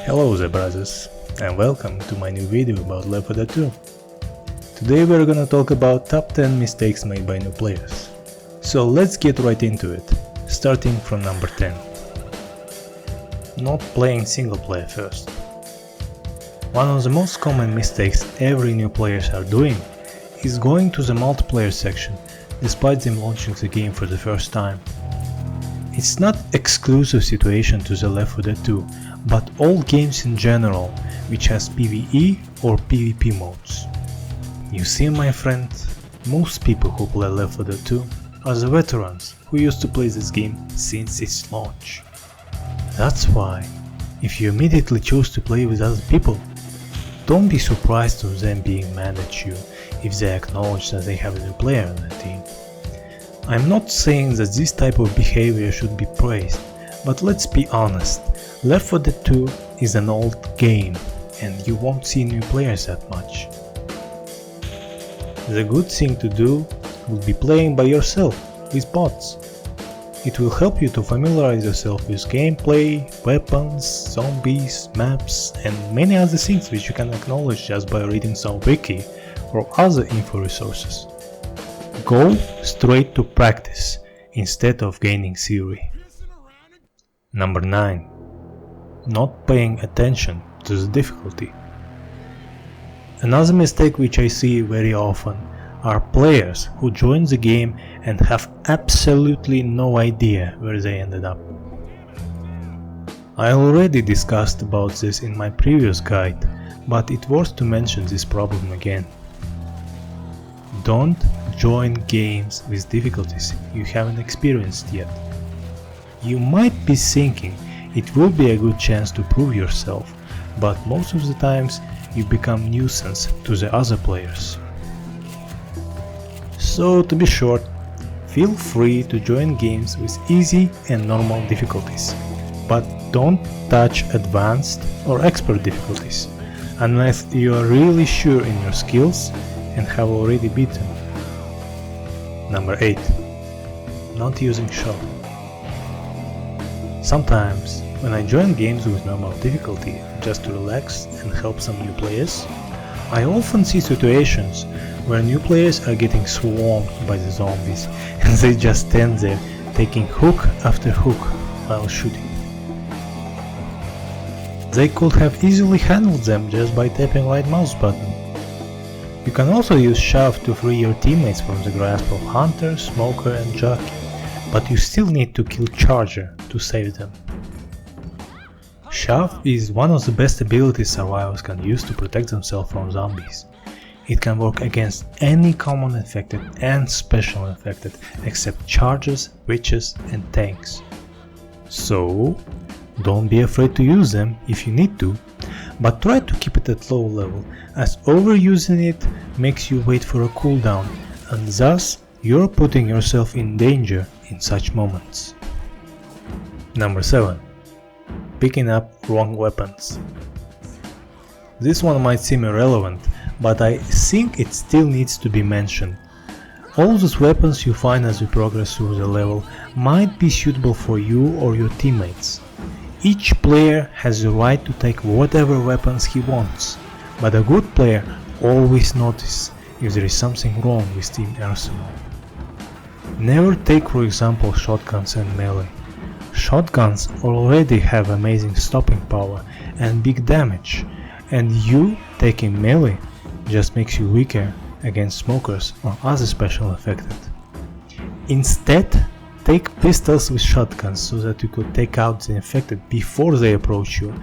Hello there brothers, and welcome to my new video about L4D2. Today we're gonna talk about top 10 mistakes made by new players. So let's get right into it, starting from number 10. Not playing single player first. One of the most common mistakes every new players are doing is going to the multiplayer section despite them launching the game for the first time. It's not exclusive situation to the L4D2, but all games in general which has PvE or PvP modes. You see my friend, most people who play L4D2 are the veterans who used to play this game since its launch. That's why, if you immediately choose to play with other people, don't be surprised of them being mad at you if they acknowledge that they have a new player on the team. I'm not saying that this type of behavior should be praised, but let's be honest, L4D2 is an old game and you won't see new players that much. The good thing to do would be playing by yourself with bots. It will help you to familiarize yourself with gameplay, weapons, zombies, maps and many other things which you can acknowledge just by reading some wiki or other info resources. Go straight to practice instead of gaining theory. Number 9. Not paying attention to the difficulty. Another mistake which I see very often are players who join the game and have absolutely no idea where they ended up. I already discussed about this in my previous guide, but it's worth to mention this problem again. Don't join games with difficulties you haven't experienced yet. You might be thinking it will be a good chance to prove yourself, but most of the times you become nuisance to the other players. So to be short, feel free to join games with easy and normal difficulties, but don't touch advanced or expert difficulties unless you are really sure in your skills and have already beaten. Number 8. Not using shop. Sometimes, when I join games with normal difficulty just to relax and help some new players, I often see situations where new players are getting swarmed by the zombies and they just stand there taking hook after hook while shooting. They could have easily handled them just by tapping right mouse button. You can also use shove to free your teammates from the grasp of hunter, smoker and jockey, but you still need to kill charger to save them. Shove is one of the best abilities survivors can use to protect themselves from zombies. It can work against any common infected and special infected except chargers, witches and tanks. So don't be afraid to use them if you need to, but try to keep it at low level, as overusing it makes you wait for a cooldown and thus you're putting yourself in danger in such moments. Number 7. Picking up wrong weapons. This one might seem irrelevant, but I think it still needs to be mentioned. All those weapons you find as you progress through the level might be suitable for you or your teammates. Each player has the right to take whatever weapons he wants, but a good player always notices if there is something wrong with team arsenal. Never take for example shotguns and melee. Shotguns already have amazing stopping power and big damage, and you taking melee just makes you weaker against smokers or other special infected. Instead, take pistols with shotguns so that you could take out the infected before they approach you,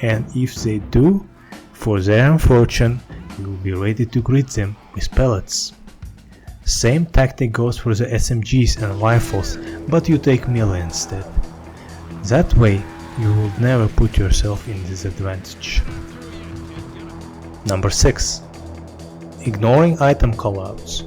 and if they do, for their unfortune, you will be ready to greet them with pellets. Same tactic goes for the SMGs and rifles, but you take melee instead. That way, you will never put yourself in disadvantage. Number 6. Ignoring item callouts.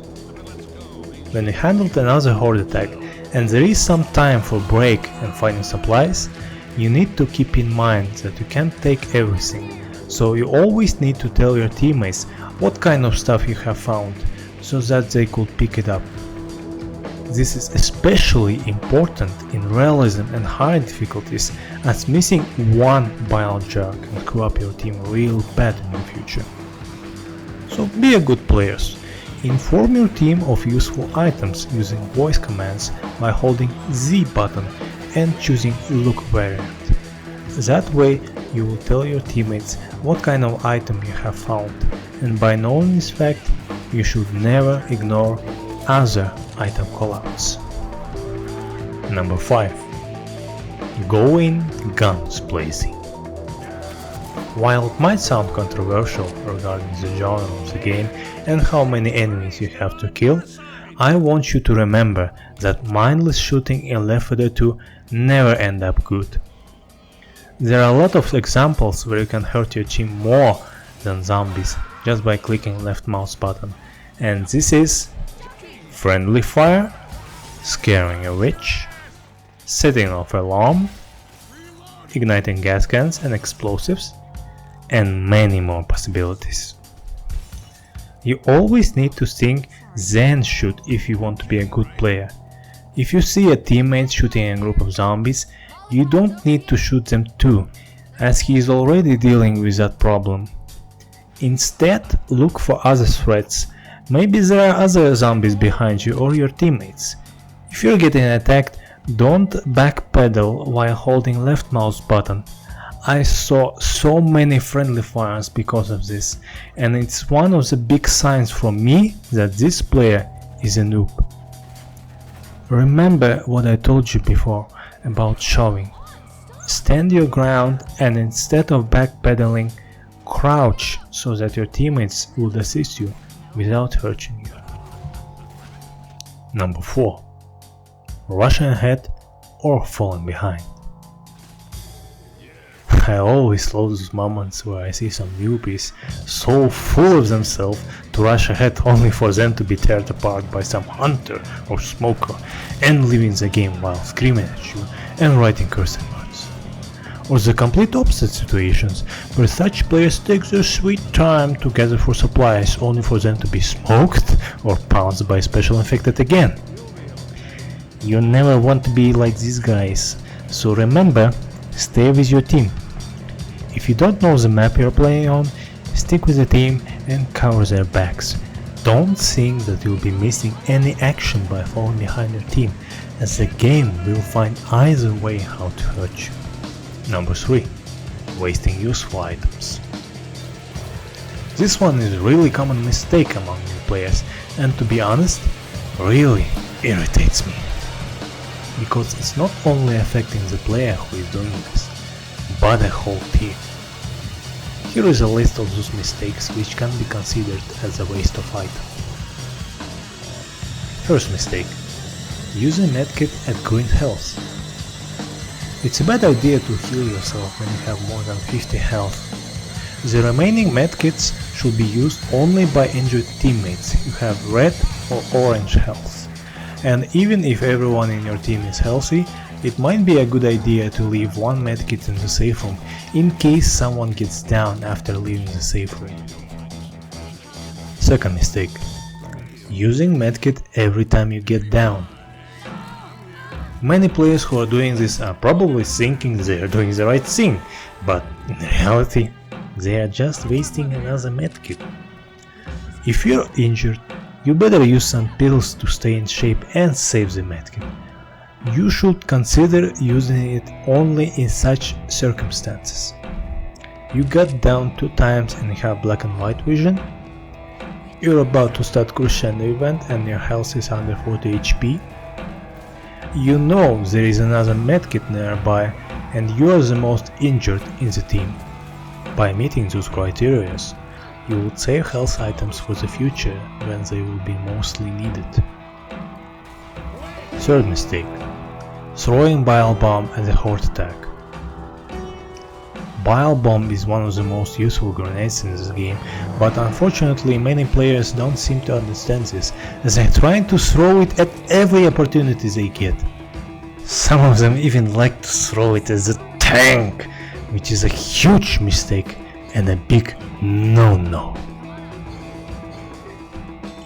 When you handled another horde attack and there is some time for break and finding supplies, you need to keep in mind that you can't take everything, so you always need to tell your teammates what kind of stuff you have found, so that they could pick it up. This is especially important in realism and high difficulties, as missing one bile jar can screw up your team real bad in the future. So be a good player. Inform your team of useful items using voice commands by holding Z button and choosing look variant. That way you will tell your teammates what kind of item you have found, and by knowing this fact you should never ignore other item callouts. Number 5. Go in guns blazing. While it might sound controversial regarding the genre of the game and how many enemies you have to kill, I want you to remember that mindless shooting in L4D2 never end up good. There are a lot of examples where you can hurt your team more than zombies just by clicking left mouse button, and this is friendly fire, scaring a witch, setting off alarm, igniting gas cans and explosives, and many more possibilities. You always need to think then shoot if you want to be a good player. If you see a teammate shooting a group of zombies, you don't need to shoot them too, as he is already dealing with that problem. Instead, look for other threats. Maybe there are other zombies behind you or your teammates. If you're getting attacked, don't backpedal while holding left mouse button. I saw so many friendly fires because of this, and it's one of the big signs for me that this player is a noob. Remember what I told you before about shoving. Stand your ground and instead of backpedaling, crouch so that your teammates will assist you without hurting you. Number 4. Rushing ahead or falling behind. I always love those moments where I see some newbies so full of themselves to rush ahead only for them to be teared apart by some hunter or smoker and leaving the game while screaming at you and writing cursing words. Or the complete opposite situations where such players take their sweet time to gather for supplies only for them to be smoked or pounced by special infected again. You never want to be like these guys, so remember, stay with your team. If you don't know the map you're playing on, stick with the team and cover their backs. Don't think that you'll be missing any action by falling behind your team, as the game will find either way how to hurt you. Number 3. Wasting useful items. This one is a really common mistake among new players, and to be honest, really irritates me. Because it's not only affecting the player who is doing this, but the whole team. Here is a list of those mistakes which can be considered as a waste of item. First mistake. Using medkit at green health. It's a bad idea to heal yourself when you have more than 50 health. The remaining medkits should be used only by injured teammates who have red or orange health. And even if everyone in your team is healthy, it might be a good idea to leave one medkit in the safe room in case someone gets down after leaving the safe room. Second mistake. Using medkit every time you get down. Many players who are doing this are probably thinking they are doing the right thing, but in reality, they are just wasting another medkit. If you're injured, you better use some pills to stay in shape and save the medkit. You should consider using it only in such circumstances. You got down 2 times and you have black and white vision. You're about to start crescendo event and your health is under 40 HP. You know there is another medkit nearby and you are the most injured in the team. By meeting those criteria, you would save health items for the future when they will be mostly needed. Third mistake. Throwing bile bomb at a horde attack. Bile bomb is one of the most useful grenades in this game, but unfortunately many players don't seem to understand this, as they're trying to throw it at every opportunity they get. Some of them even like to throw it as a tank, which is a huge mistake and a big no-no.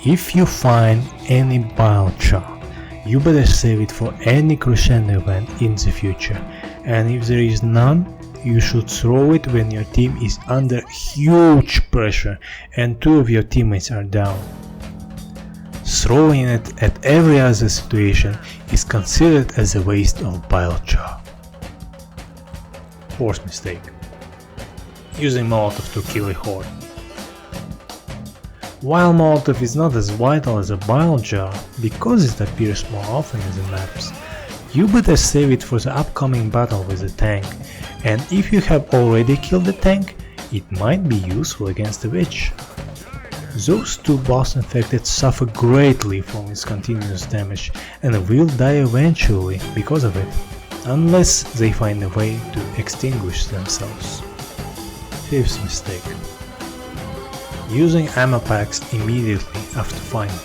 If you find any bile jar, you better save it for any crescendo event in the future, and if there is none, you should throw it when your team is under huge pressure and 2 of your teammates are down. Throwing it at every other situation is considered as a waste of biochar. 4th mistake. Using Molotov to kill a horde. While Molotov is not as vital as a biochar because it appears more often in the maps, you better save it for the upcoming battle with the tank, and if you have already killed the tank, it might be useful against the witch. Those 2 boss infected suffer greatly from its continuous damage and will die eventually because of it, unless they find a way to extinguish themselves. 5th mistake. Using ammo packs immediately after finding.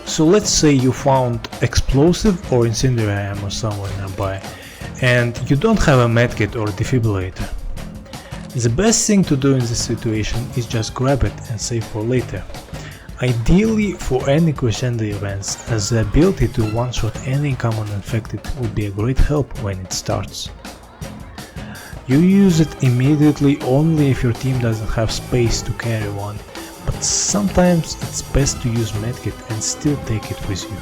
So let's say you found explosive or incendiary ammo somewhere nearby, and you don't have a medkit or defibrillator. The best thing to do in this situation is just grab it and save for later. Ideally for any crescendo events, as the ability to one-shot any common infected would be a great help when it starts. You use it immediately only if your team doesn't have space to carry one, but sometimes it's best to use medkit and still take it with you.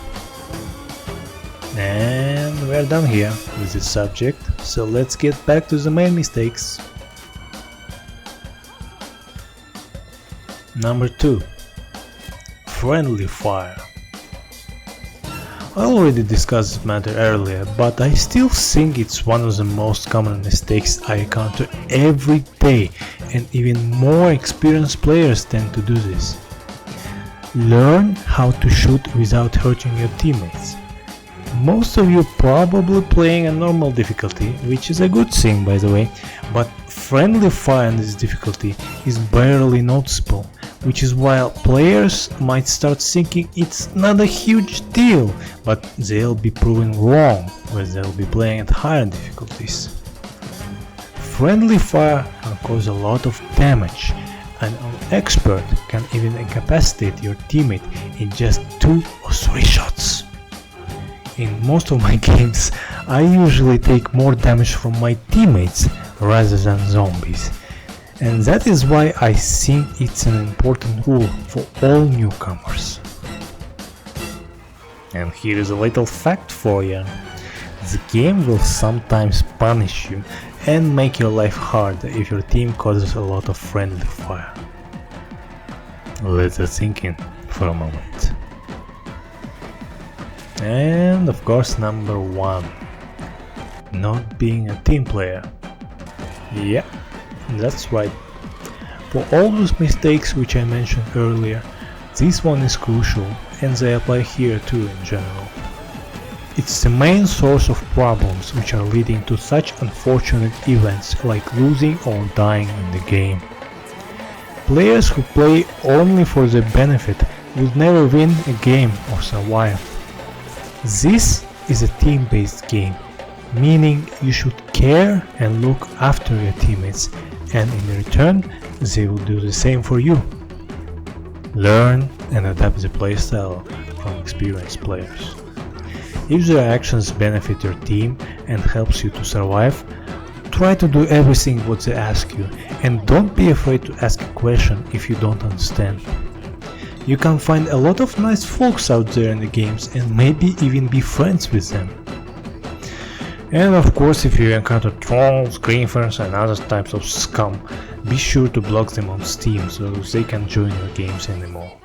And we're done here with this subject, so let's get back to the main mistakes. Number 2. Friendly fire. I already discussed this matter earlier, but I still think it's one of the most common mistakes I encounter every day, and even more experienced players tend to do this. Learn how to shoot without hurting your teammates. Most of you probably playing a normal difficulty, which is a good thing by the way, but friendly fire in this difficulty is barely noticeable, which is why players might start thinking it's not a huge deal, but they'll be proven wrong when they'll be playing at higher difficulties. Friendly fire can cause a lot of damage, and an expert can even incapacitate your teammate in just 2 or 3 shots. In most of my games, I usually take more damage from my teammates rather than zombies, and that is why I think it's an important rule for all newcomers. And here is a little fact for you. The game will sometimes punish you and make your life harder if your team causes a lot of friendly fire. Let us think in for a moment. And of course, number 1. Not being a team player. Yeah, that's right. For all those mistakes which I mentioned earlier, this one is crucial, and they apply here too in general. It's the main source of problems which are leading to such unfortunate events like losing or dying in the game. Players who play only for the benefit will never win a game or survive. This is a team-based game, meaning you should care and look after your teammates, and in return they will do the same for you. Learn and adapt the playstyle from experienced players. If their actions benefit your team and helps you to survive, try to do everything what they ask you, and don't be afraid to ask a question if you don't understand. You can find a lot of nice folks out there in the games and maybe even be friends with them. And of course, if you encounter trolls, griefers and other types of scum, be sure to block them on Steam so they can't join your games anymore.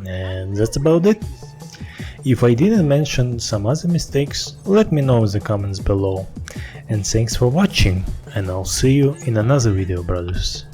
And that's about it. If I didn't mention some other mistakes, let me know in the comments below. And thanks for watching, and I'll see you in another video, brothers.